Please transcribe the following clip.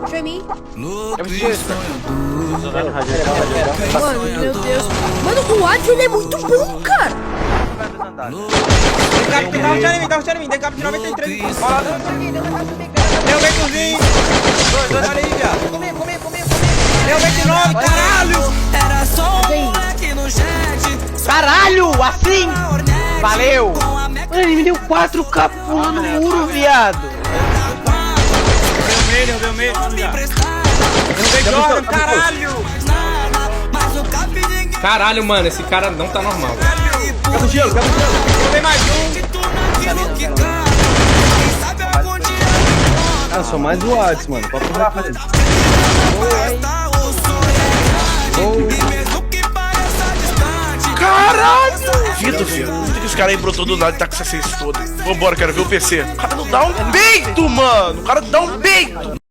Deixa em mim. É Mano, meu Deus. Mano, o Adson é muito bom, cara. Decap de 90, decap de 93. Deu ventozinho. Dois ali, viado. Comigo. Deu 29, caralho. Era só um moleque no chat. Caralho, assim! Valeu! Mano, ele me deu 4K pulando no muro, viado! Deu meio. Deu Jordan, caralho. Caralho, mano, esse cara não tá normal. Quebra o gelo. Tem mais um. Ah, só mais o Adson, mano. Papo rápido. Caralho! Vitor, filho. Por que os caras aí brotou do nada e tá com essa 6 toda? Vambora, quero ver o PC. O cara não dá um peito, mano. O cara não dá um peito.